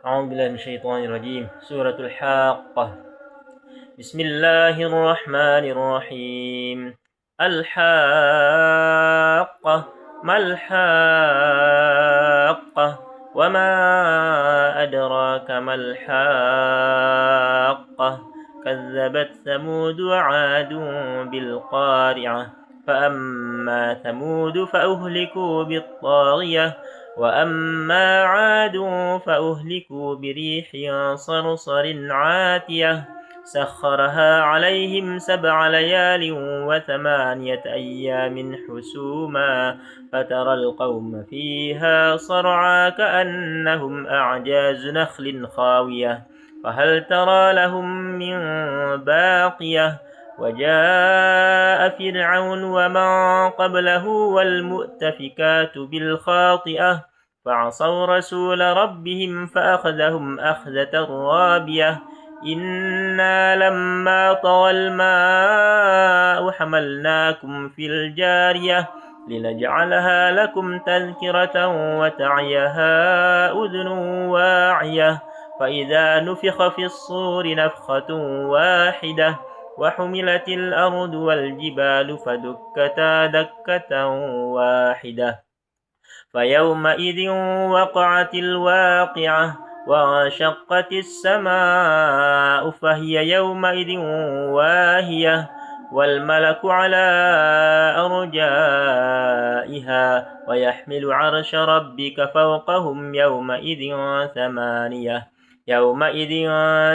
أعوذ بالله من الشيطان الرجيم. سورة الحاقة. بسم الله الرحمن الرحيم. الحاقة. ما الحاقة؟ وما أدراك ما الحاقة؟ كذبت ثمود وعاد بالقارعة. فأما ثمود فأهلكوا بالطاغية، وأما عاد فأهلكوا بريح صرصر عاتية سخرها عليهم 7 ليال و8 أيام حسوما، فترى القوم فيها صرعى كأنهم أعجاز نخل خاوية، فهل ترى لهم من باقية؟ وجاء فرعون ومن قبله والمؤتفكات بالخاطئة فعصوا رسول ربهم فأخذهم أخذة رابية. إنا لما طغى الماء حملناكم في الجارية لنجعلها لكم تذكرة وتعيها أذن واعية. فإذا نفخ في الصور نفخة واحدة وحملت الأرض والجبال فدكتا دكة واحدة، فيومئذ وقعت الواقعة وانشقت السماء فهي يومئذ واهية، والملك على أرجائها ويحمل عرش ربك فوقهم يومئذ 8. يومئذ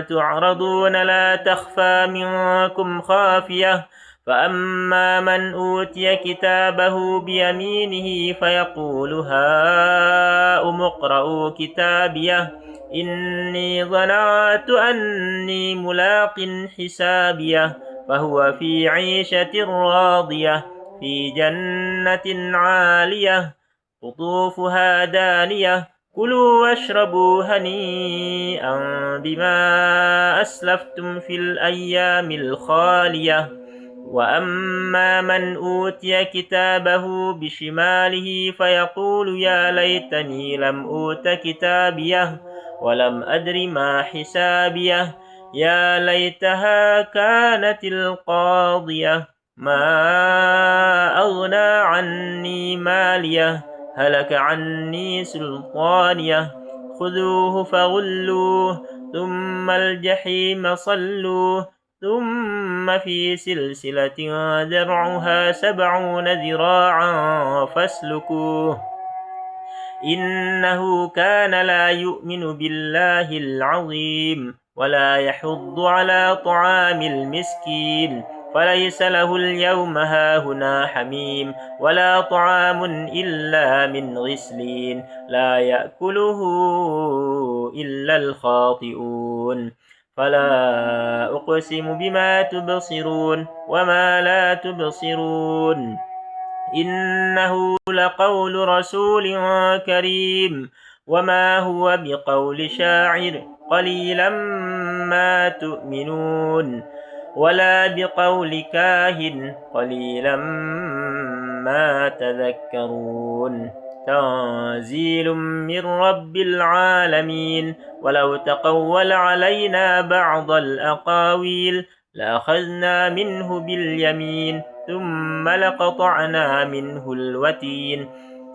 تعرضون لا تخفى منكم خافية. فأما من أوتي كتابه بيمينه فيقول هاؤم اقرءوا كتابيه إني ظننت أني ملاق حسابيه، فهو في عيشة راضية في جنة عالية قطوفها دانية. كلوا واشربوا هنيئا بما أسلفتم في الأيام الخالية. وأما من أوتي كتابه بشماله فيقول يا ليتني لم أوت كتابيه ولم أدر ما حسابيه، يا ليتها كانت القاضية ما أغنى عني ماليه هلك عني سلطانيه. خذوه فغلوه ثم الجحيم صلوه ثم في سلسلة ذرعها 70 ذراعا فاسلكوه إنه كان لا يؤمن بالله العظيم ولا يحض على طعام المسكين، فليس له اليوم هاهنا حميم ولا طعام إلا من غسلين لا يأكله إلا الخاطئون. فلا أقسم بما تبصرون وما لا تبصرون إنه لقول رسول كريم وما هو بقول شاعر قليلا ما تؤمنون ولا بقول كاهن قليلا ما تذكرون. تنزيل من رب العالمين. ولو تقول علينا بعض الأقاويل لأخذنا منه باليمين ثم لقطعنا منه الوتين،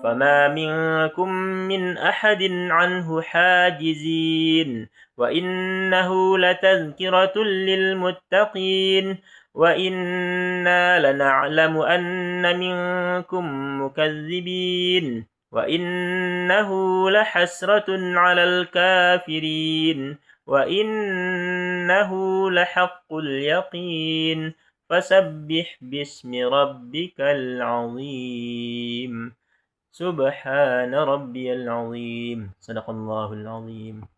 فما منكم من أحد عنه حاجزين. وإنه لتذكرة للمتقين وإنا لنعلم أن منكم مكذبين وإنه لحسرة على الكافرين وإنه لحق اليقين. فسبح باسم ربك العظيم. سبحان ربي العظيم. صدق الله العظيم.